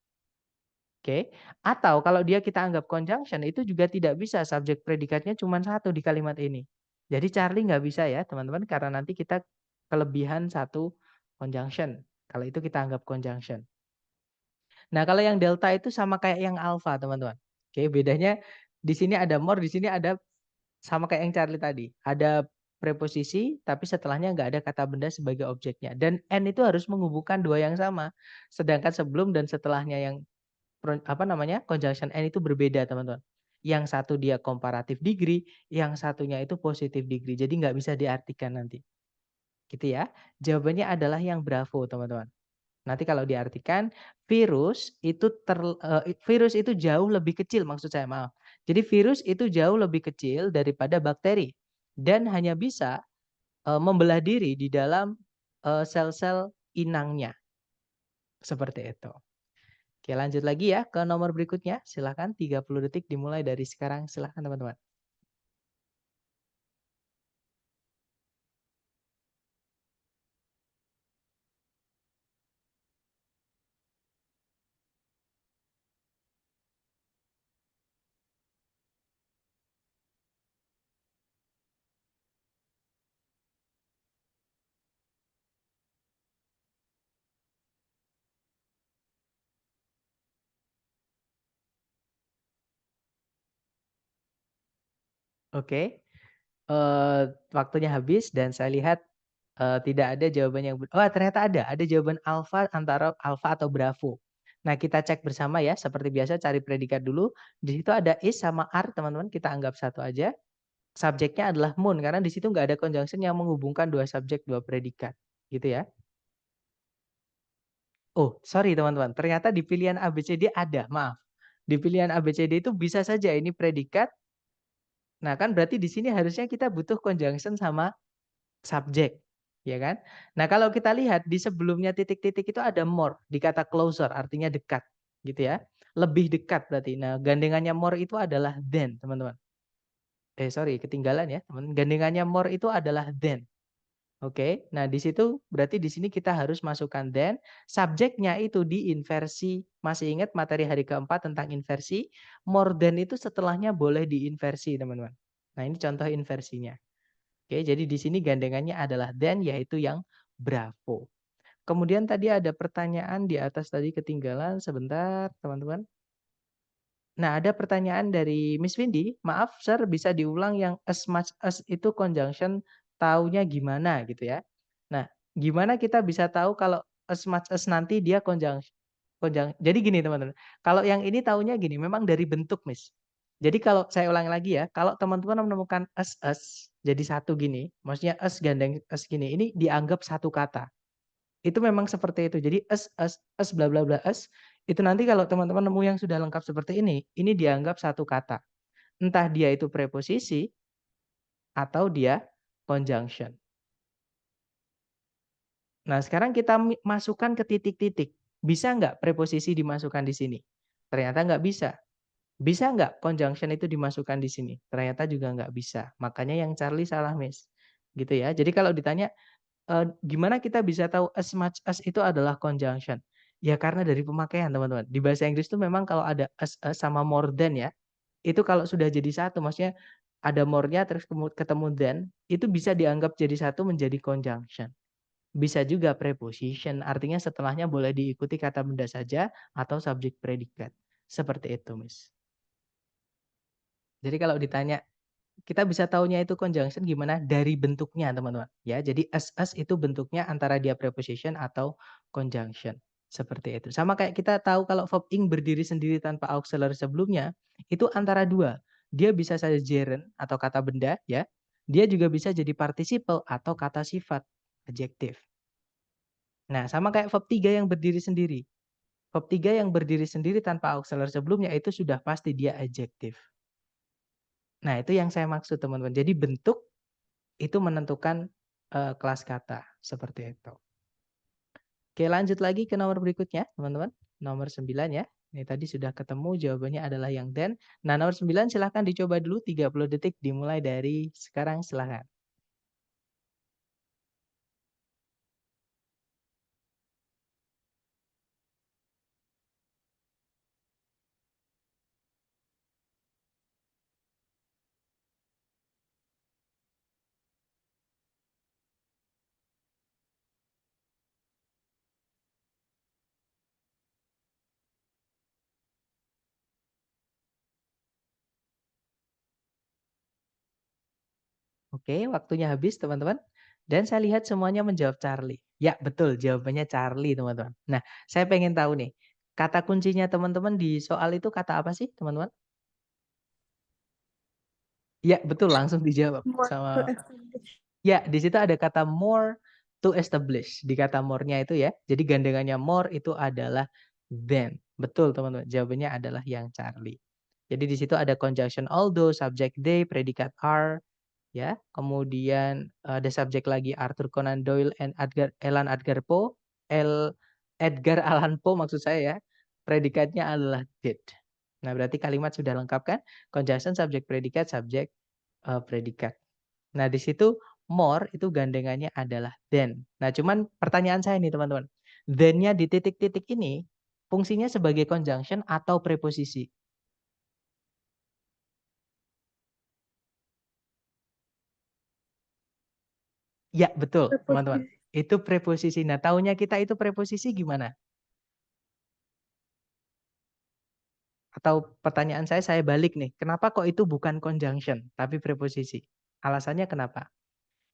Oke, atau kalau dia kita anggap conjunction itu juga tidak bisa subjek predikatnya cuma satu di kalimat ini. Jadi Charlie nggak bisa ya teman-teman karena nanti kita kelebihan satu conjunction. Kalau itu kita anggap conjunction. Nah kalau yang delta itu sama kayak yang alpha teman-teman. Oke, bedanya di sini ada more, di sini ada sama kayak yang Charlie tadi. Ada preposisi tapi setelahnya nggak ada kata benda sebagai objeknya. Dan and itu harus menghubungkan dua yang sama. Sedangkan sebelum dan setelahnya yang conjunction and itu berbeda teman-teman. Yang satu dia comparative degree, yang satunya itu positive degree. Jadi nggak bisa diartikan nanti. Gitu ya. Jawabannya adalah yang bravo teman-teman. Nanti kalau diartikan virus itu jauh lebih kecil maksud saya maaf. Jadi virus itu jauh lebih kecil daripada bakteri dan hanya bisa membelah diri di dalam sel-sel inangnya. Seperti itu. Oke, lanjut lagi ya ke nomor berikutnya. Silakan 30 detik dimulai dari sekarang. Silakan teman-teman. Oke. Waktunya habis dan saya lihat tidak ada jawaban yang ternyata ada jawaban alfa antara alfa atau bravo. Nah, kita cek bersama ya, seperti biasa cari predikat dulu. Di situ ada is sama are, teman-teman, kita anggap satu aja. Subjeknya adalah moon karena di situ nggak ada conjunction yang menghubungkan dua subjek, dua predikat, gitu ya. Oh, sorry teman-teman, ternyata di pilihan ABCD ada, maaf. Di pilihan ABCD itu bisa saja ini predikat. Nah, kan berarti di sini harusnya kita butuh conjunction sama subjek, ya kan? Nah, kalau kita lihat di sebelumnya titik-titik itu ada more, di kata closer artinya dekat, gitu ya. Lebih dekat berarti. Nah, gandengannya more itu adalah than, teman-teman. Sorry, ketinggalan ya, teman. Gandengannya more itu adalah than. Oke. Nah, di situ berarti di sini kita harus masukkan than, subjeknya itu diinversi. Masih ingat materi hari keempat tentang inversi? More than itu setelahnya boleh diinversi, teman-teman. Nah, ini contoh inversinya. Oke, jadi di sini gandengannya adalah than yaitu yang bravo. Kemudian tadi ada pertanyaan di atas tadi ketinggalan sebentar, teman-teman. Nah, ada pertanyaan dari Miss Windy, maaf Sir bisa diulang yang as much as itu conjunction taunya gimana gitu ya. Nah, gimana kita bisa tahu kalau as much as nanti dia conjunction. Jadi gini teman-teman, kalau yang ini taunya gini, memang dari bentuk Miss. Jadi kalau saya ulang lagi ya, kalau teman-teman menemukan as jadi satu gini, maksudnya as gandeng as gini, ini dianggap satu kata. Itu memang seperti itu. Jadi as bla bla bla as itu nanti kalau teman-teman nemu yang sudah lengkap seperti ini dianggap satu kata. Entah dia itu preposisi atau dia conjunction. Nah, sekarang kita masukkan ke titik-titik. Bisa nggak preposisi dimasukkan di sini? Ternyata nggak bisa. Bisa nggak conjunction itu dimasukkan di sini? Ternyata juga nggak bisa. Makanya yang Charlie salah, Miss. Gitu ya. Jadi kalau ditanya, gimana kita bisa tahu as much as itu adalah conjunction? Ya karena dari pemakaian, teman-teman. Di bahasa Inggris tuh memang kalau ada as sama more than ya, itu kalau sudah jadi satu, maksudnya ada more-nya terus ketemu than, itu bisa dianggap jadi satu menjadi conjunction. Bisa juga preposition, artinya setelahnya boleh diikuti kata benda saja atau subjek predikat. Seperti itu, Miss. Jadi kalau ditanya, kita bisa taunya itu conjunction gimana? Dari bentuknya, teman-teman. Ya, jadi as itu bentuknya antara dia preposition atau conjunction. Seperti itu. Sama kayak kita tahu kalau verb ing berdiri sendiri tanpa auxiliary sebelumnya, itu antara dua. Dia bisa saja gerund atau kata benda, ya. Dia juga bisa jadi participle atau kata sifat, adjektif. Nah, sama kayak verb 3 yang berdiri sendiri. Verb 3 yang berdiri sendiri tanpa auxiliary sebelumnya itu sudah pasti dia adjektif. Nah, itu yang saya maksud, teman-teman. Jadi bentuk itu menentukan kelas kata, seperti itu. Oke, lanjut lagi ke nomor berikutnya, teman-teman. Nomor 9 ya. Ini tadi sudah ketemu jawabannya adalah yang then. Nah, nomor 9 silahkan dicoba dulu 30 detik dimulai dari sekarang, silahkan. Oke, waktunya habis, teman-teman. Dan saya lihat semuanya menjawab Charlie. Ya, betul, jawabannya Charlie, teman-teman. Nah, saya pengen tahu nih, kata kuncinya teman-teman di soal itu kata apa sih, teman-teman? Ya, betul, langsung dijawab More to sama. establish. Ya, di situ ada kata more to establish. Di kata more-nya itu ya. Jadi gandengannya more itu adalah than. Betul, teman-teman. Jawabannya adalah yang Charlie. Jadi di situ ada conjunction although, subject they, predikat are, ya. Kemudian ada subjek lagi Arthur Conan Doyle and Edgar Poe. Edgar Allan Poe maksud saya ya. Predikatnya adalah did. Nah, berarti kalimat sudah lengkap kan? Conjunction subjek predikat, subjek predikat. Nah, di situ more itu gandengannya adalah than. Nah, cuman pertanyaan saya nih, teman-teman. Than-nya di titik-titik ini fungsinya sebagai conjunction atau preposisi? Ya, betul, teman-teman. Itu preposisi. Nah, taunya kita itu preposisi gimana? Atau pertanyaan saya balik nih. Kenapa kok itu bukan conjunction, tapi preposisi? Alasannya kenapa?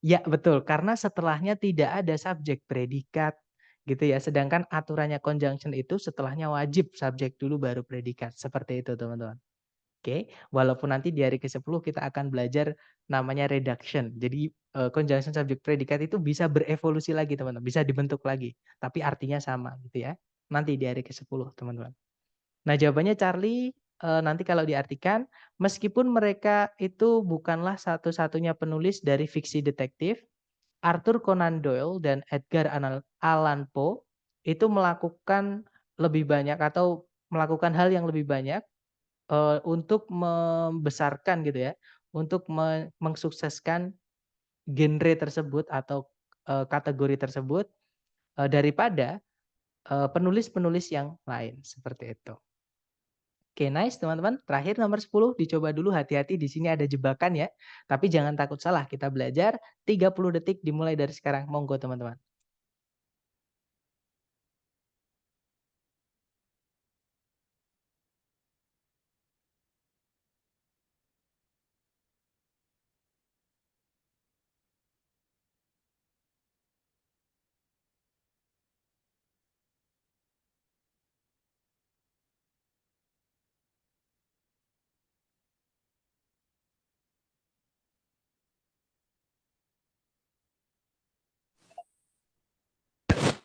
Ya, betul. Karena setelahnya tidak ada subjek predikat. Gitu ya. Sedangkan aturannya conjunction itu setelahnya wajib subjek dulu baru predikat. Seperti itu, teman-teman. Oke, walaupun nanti di hari ke-10 kita akan belajar namanya reduction. Jadi conjunction subject predikat itu bisa berevolusi lagi, teman-teman. Bisa dibentuk lagi, tapi artinya sama gitu ya. Nanti di hari ke-10, teman-teman. Nah, jawabannya Charlie nanti kalau diartikan, meskipun mereka itu bukanlah satu-satunya penulis dari fiksi detektif, Arthur Conan Doyle dan Edgar Allan Poe itu melakukan lebih banyak atau melakukan hal yang lebih banyak untuk membesarkan gitu ya, untuk mensukseskan genre tersebut atau kategori tersebut daripada penulis-penulis yang lain, seperti itu. Oke, nice teman-teman. Terakhir nomor 10 dicoba dulu, hati-hati di sini ada jebakan ya. Tapi jangan takut salah, kita belajar 30 detik dimulai dari sekarang. Monggo teman-teman.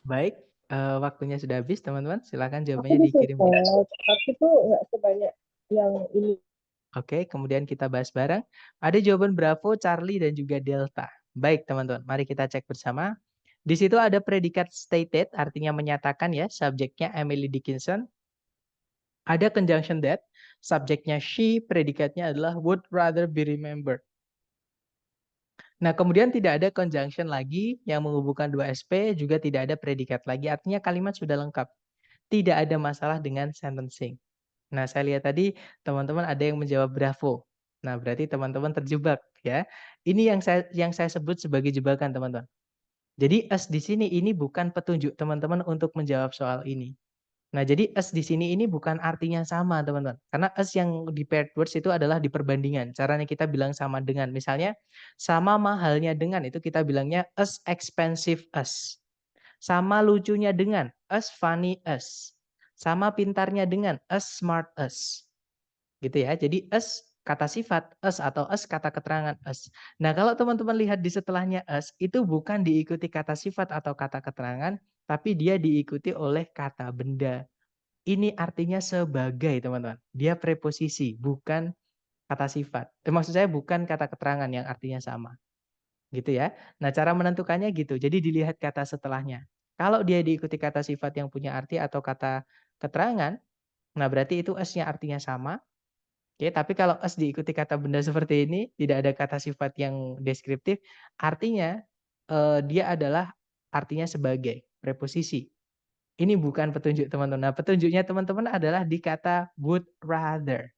Baik, waktunya sudah habis teman-teman. Silakan jawabannya dikirim di. Tapi tuh nggak sebanyak yang ini. Oke, kemudian kita bahas bareng. Ada jawaban Bravo, Charlie, dan juga Delta. Baik teman-teman, mari kita cek bersama. Di situ ada predikat stated, artinya menyatakan ya, subjeknya Emily Dickinson. Ada conjunction that, subjeknya she, predikatnya adalah would rather be remembered. Nah, kemudian tidak ada conjunction lagi yang menghubungkan dua SP, juga tidak ada predikat lagi, artinya kalimat sudah lengkap. Tidak ada masalah dengan sentencing. Nah, saya lihat tadi teman-teman ada yang menjawab bravo. Nah, berarti teman-teman terjebak ya. Ini yang saya sebut sebagai jebakan, teman-teman. Jadi as di sini ini bukan petunjuk teman-teman untuk menjawab soal ini. Nah, jadi as di sini ini bukan artinya sama, teman-teman. Karena as yang di paired words itu adalah di perbandingan. Caranya kita bilang sama dengan. Misalnya, sama mahalnya dengan itu kita bilangnya as expensive as. Sama lucunya dengan as funny as. Sama pintarnya dengan as smart as. Gitu ya. Jadi as kata sifat, as atau as kata keterangan as. Nah, kalau teman-teman lihat di setelahnya as, itu bukan diikuti kata sifat atau kata keterangan, tapi dia diikuti oleh kata benda. Ini artinya sebagai, teman-teman. Dia preposisi, bukan kata sifat. Maksud saya bukan kata keterangan yang artinya sama. Gitu ya. Nah, cara menentukannya gitu. Jadi dilihat kata setelahnya. Kalau dia diikuti kata sifat yang punya arti atau kata keterangan, nah berarti itu as-nya artinya sama. Oke, tapi kalau as diikuti kata benda seperti ini, tidak ada kata sifat yang deskriptif, artinya dia adalah artinya sebagai, preposisi. Ini bukan petunjuk teman-teman. Nah, petunjuknya teman-teman adalah di kata would rather.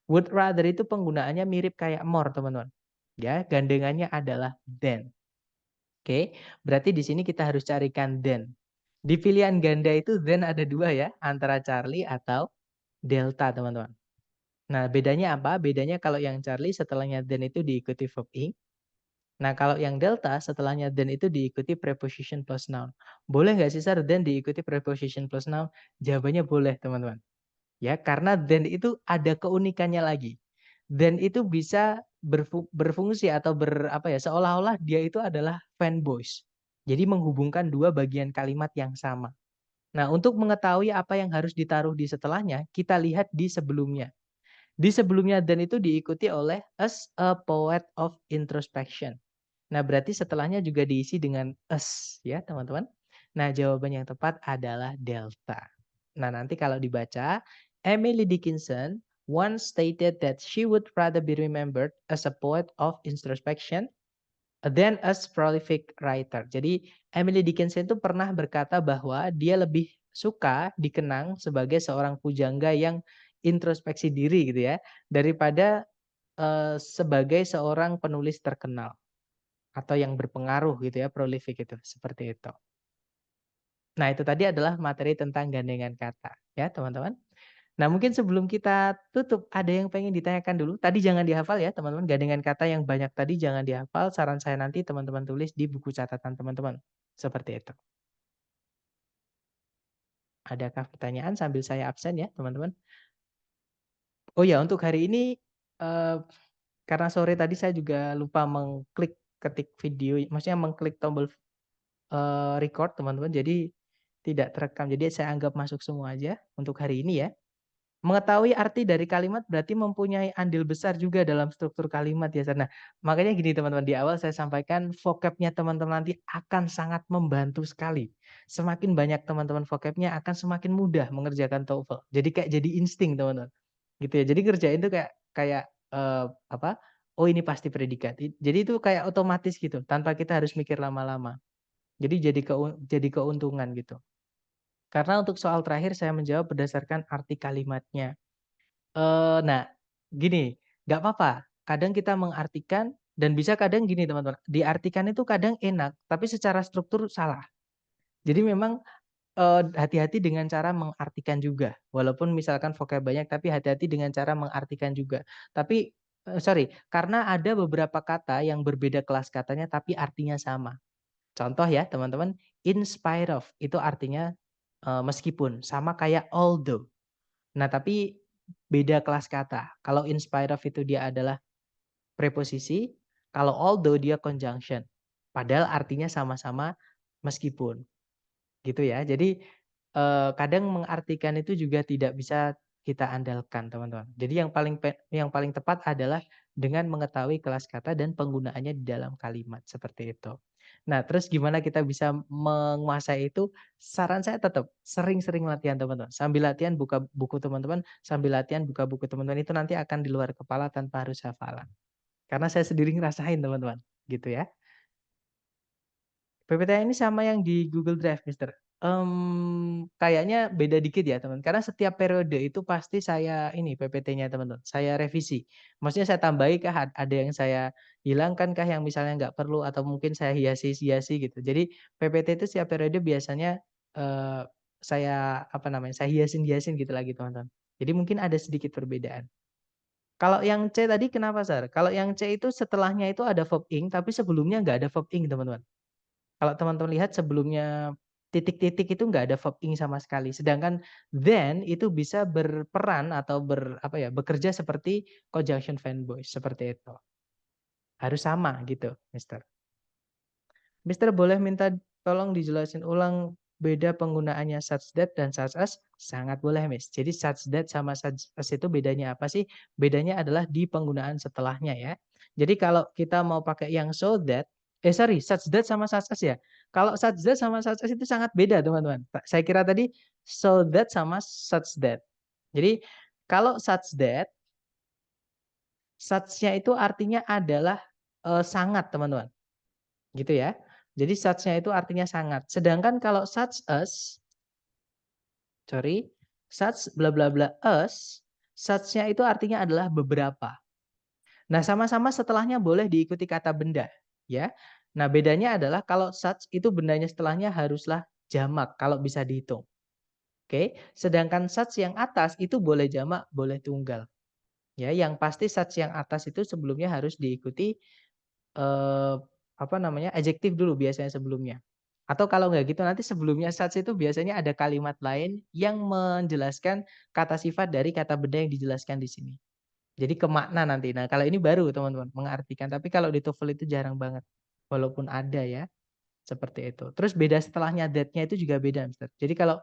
Would rather itu penggunaannya mirip kayak more, teman-teman. Ya, gandengannya adalah than. Oke, berarti di sini kita harus carikan than. Di pilihan ganda itu than ada dua ya, antara Charlie atau Delta, teman-teman. Nah, bedanya apa? Bedanya kalau yang Charlie setelahnya than itu diikuti verb ing. Nah, kalau yang Delta setelahnya than itu diikuti preposition plus noun. Boleh nggak sih, Sir, than diikuti preposition plus noun? Jawabannya boleh, teman-teman. Ya, karena than itu ada keunikannya lagi. Than itu bisa berfungsi atau seolah-olah dia itu adalah fanboys. Jadi menghubungkan dua bagian kalimat yang sama. Nah, untuk mengetahui apa yang harus ditaruh di setelahnya, kita lihat di sebelumnya. Di sebelumnya than itu diikuti oleh as a poet of introspection. Nah, berarti setelahnya juga diisi dengan as ya, teman-teman. Nah, jawaban yang tepat adalah delta. Nah, nanti kalau dibaca, Emily Dickinson once stated that she would rather be remembered as a poet of introspection than as prolific writer. Jadi, Emily Dickinson itu pernah berkata bahwa dia lebih suka dikenang sebagai seorang pujangga yang introspeksi diri gitu ya, daripada sebagai seorang penulis terkenal atau yang berpengaruh gitu ya, prolific itu, seperti itu. Nah, itu tadi adalah materi tentang gandengan kata ya, teman-teman. Nah, mungkin sebelum kita tutup, ada yang pengen ditanyakan dulu. Tadi jangan dihafal ya, teman-teman. Gandengan kata yang banyak tadi jangan dihafal. Saran saya nanti teman-teman tulis di buku catatan teman-teman. Seperti itu. Adakah pertanyaan sambil saya absen ya, teman-teman? Oh ya, untuk hari ini, karena sore tadi saya juga lupa mengklik ketik video, maksudnya mengklik tombol record, teman-teman. Jadi tidak terekam. Jadi saya anggap masuk semua aja untuk hari ini ya. Mengetahui arti dari kalimat berarti mempunyai andil besar juga dalam struktur kalimat ya. Nah, makanya gini teman-teman, di awal saya sampaikan vocabnya teman-teman nanti akan sangat membantu sekali. Semakin banyak teman-teman vocabnya akan semakin mudah mengerjakan TOEFL. Jadi kayak jadi insting teman-teman. Gitu ya. Jadi kerjain itu kayak apa? Oh, ini pasti predikat. Jadi itu kayak otomatis gitu, tanpa kita harus mikir lama-lama. Jadi jadi keuntungan gitu. Karena untuk soal terakhir saya menjawab berdasarkan arti kalimatnya. Nah, gini, nggak apa-apa. Kadang kita mengartikan dan bisa kadang gini teman-teman, diartikan itu kadang enak, tapi secara struktur salah. Jadi memang hati-hati dengan cara mengartikan juga. Walaupun misalkan vocab banyak, tapi hati-hati dengan cara mengartikan juga. Tapi karena ada beberapa kata yang berbeda kelas katanya, tapi artinya sama. Contoh ya teman-teman, in spite of itu artinya meskipun, sama kayak although. Nah, tapi beda kelas kata. Kalau in spite of itu dia adalah preposisi, kalau although dia conjunction. Padahal artinya sama-sama meskipun. Gitu ya. Jadi kadang mengartikan itu juga tidak bisa kita andalkan, teman-teman. Jadi yang paling tepat adalah dengan mengetahui kelas kata dan penggunaannya di dalam kalimat seperti itu. Nah, terus gimana kita bisa menguasai itu? Saran saya tetap sering-sering latihan teman-teman. Sambil latihan buka buku teman-teman, sambil latihan buka buku teman-teman itu nanti akan di luar kepala tanpa harus hafalan. Karena saya sendiri ngerasain teman-teman, gitu ya. PPT ini sama yang di Google Drive, Mister. Kayaknya beda dikit ya, teman. Karena setiap periode itu pasti saya ini PPT-nya, teman-teman. Saya revisi. Maksudnya saya tambahi kah, ada yang saya hilangkan kah yang misalnya nggak perlu atau mungkin saya hiasi-hiasi gitu. Jadi PPT itu setiap periode biasanya saya apa namanya? Saya hiasin-hiasin gitu lagi, teman-teman. Jadi mungkin ada sedikit perbedaan. Kalau yang C tadi kenapa, Sar? Kalau yang C itu setelahnya itu ada verb ing, tapi sebelumnya nggak ada verb ing, teman-teman. Kalau teman-teman lihat sebelumnya titik-titik itu nggak ada verb ing sama sekali. Sedangkan then itu bisa berperan atau bekerja seperti conjunction verb voice seperti itu. Harus sama gitu, Mister. Mister boleh minta tolong dijelasin ulang beda penggunaannya such that dan such as? Sangat boleh, Miss. Jadi such that sama such as itu bedanya apa sih? Bedanya adalah di penggunaan setelahnya ya. Jadi kalau kita mau pakai yang so that, such that sama such as ya. Kalau such that sama such as itu sangat beda, teman-teman. Saya kira tadi so that sama such that. Jadi kalau such that, such-nya itu artinya adalah sangat, teman-teman. Gitu ya. Jadi such-nya itu artinya sangat. Sedangkan kalau such bla bla bla as, such-nya itu artinya adalah beberapa. Nah, sama-sama setelahnya boleh diikuti kata benda, ya. Nah, bedanya adalah kalau such itu bendanya setelahnya haruslah jamak kalau bisa dihitung. Oke, sedangkan such yang atas itu boleh jamak, boleh tunggal. Ya, yang pasti such yang atas itu sebelumnya harus diikuti adjektif dulu biasanya sebelumnya. Atau kalau nggak gitu nanti sebelumnya such itu biasanya ada kalimat lain yang menjelaskan kata sifat dari kata benda yang dijelaskan di sini. Jadi ke makna nanti. Nah, kalau ini baru teman-teman mengartikan. Tapi kalau di TOEFL itu jarang banget. Walaupun ada ya. Seperti itu. Terus beda setelahnya that-nya itu juga beda, Mister. Jadi kalau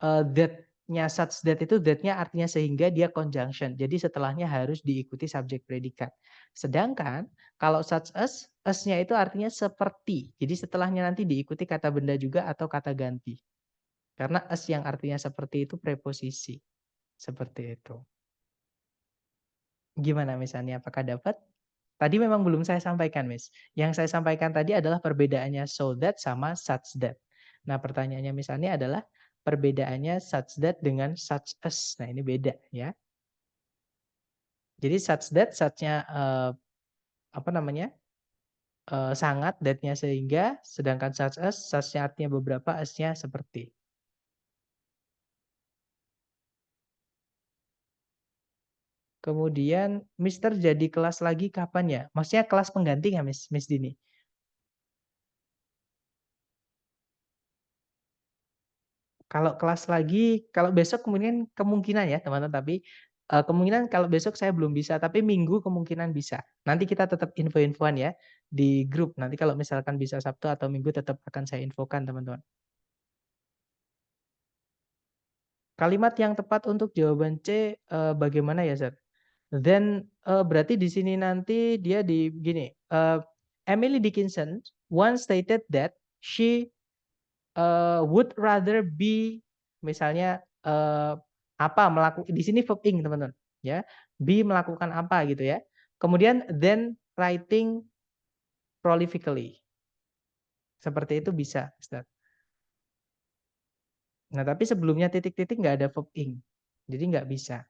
that-nya such that itu that-nya artinya sehingga dia conjunction. Jadi setelahnya harus diikuti subjek predikat. Sedangkan kalau such as-nya itu artinya seperti. Jadi setelahnya nanti diikuti kata benda juga atau kata ganti. Karena as yang artinya seperti itu preposisi. Seperti itu. Gimana misalnya? Apakah dapat? Tadi memang belum saya sampaikan, Miss. Yang saya sampaikan tadi adalah perbedaannya so that sama such that. Nah, pertanyaannya misalnya adalah perbedaannya such that dengan such as. Nah, ini beda ya. Jadi such that, such-nya sangat, that-nya sehingga, sedangkan such as, such-nya artinya beberapa, as-nya seperti. Kemudian Mister jadi kelas lagi kapan ya? Maksudnya kelas pengganti nggak, Miss Dini? Kalau kelas lagi, kalau besok kemungkinan ya teman-teman, tapi kemungkinan kalau besok saya belum bisa, tapi minggu kemungkinan bisa. Nanti kita tetap info-infoan ya di grup. Nanti kalau misalkan bisa Sabtu atau Minggu tetap akan saya infokan teman-teman. Kalimat yang tepat untuk jawaban C bagaimana ya, Sir? Then berarti di sini nanti dia di gini. Emily Dickinson once stated that she would rather be misalnya melakukan di sini verb ing teman-teman ya. Be melakukan apa gitu ya. Kemudian then writing prolifically. Seperti itu bisa, Ustaz. Nah, tapi sebelumnya titik-titik nggak ada verb ing. Jadi nggak bisa.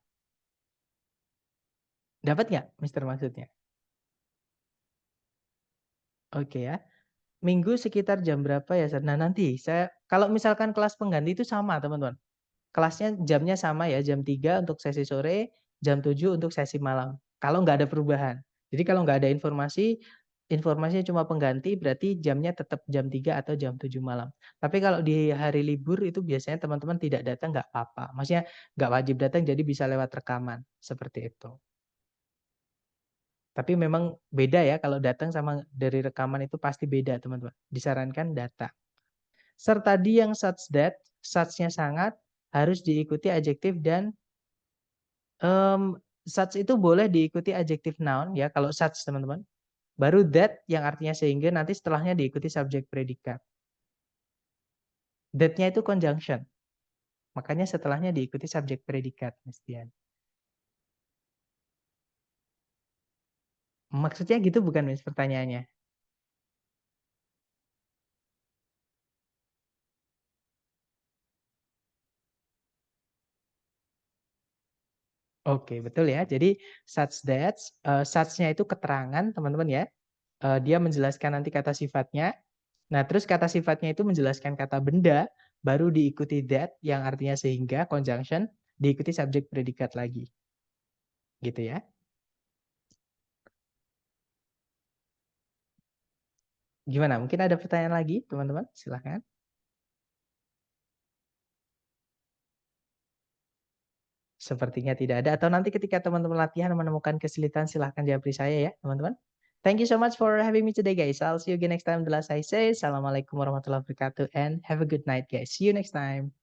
Dapat nggak, Mister maksudnya? Oke ya. Minggu sekitar jam berapa ya, Ustaz? Nah, nanti saya kalau misalkan kelas pengganti itu sama, teman-teman. Kelasnya jamnya sama ya, jam 3 untuk sesi sore, jam 7 untuk sesi malam. Kalau nggak ada perubahan. Jadi kalau nggak ada informasinya cuma pengganti, berarti jamnya tetap jam 3 atau jam 7 malam. Tapi kalau di hari libur itu biasanya teman-teman tidak datang nggak apa-apa. Maksudnya nggak wajib datang, jadi bisa lewat rekaman. Seperti itu. Tapi memang beda ya, kalau datang sama dari rekaman itu pasti beda teman-teman. Disarankan datang. Serta tadi yang such that, such-nya sangat, harus diikuti adjektif dan such itu boleh diikuti adjektif noun ya kalau such teman-teman. Baru that yang artinya sehingga nanti setelahnya diikuti subjek predikat. That-nya itu conjunction. Makanya setelahnya diikuti subjek predikat, Mistian. Maksudnya gitu bukan, Miss, pertanyaannya? Oke, betul ya. Jadi such that, such-nya itu keterangan, teman-teman ya. Dia menjelaskan nanti kata sifatnya. Nah, terus kata sifatnya itu menjelaskan kata benda, baru diikuti that yang artinya sehingga, conjunction, diikuti subjek predikat lagi. Gitu ya. Gimana? Mungkin ada pertanyaan lagi, teman-teman? Silahkan. Sepertinya tidak ada. Atau nanti ketika teman-teman latihan menemukan kesulitan, silahkan japri saya ya, teman-teman. Thank you so much for having me today, guys. I'll see you again next time. The last I say, Assalamualaikum warahmatullahi wabarakatuh, and have a good night, guys. See you next time.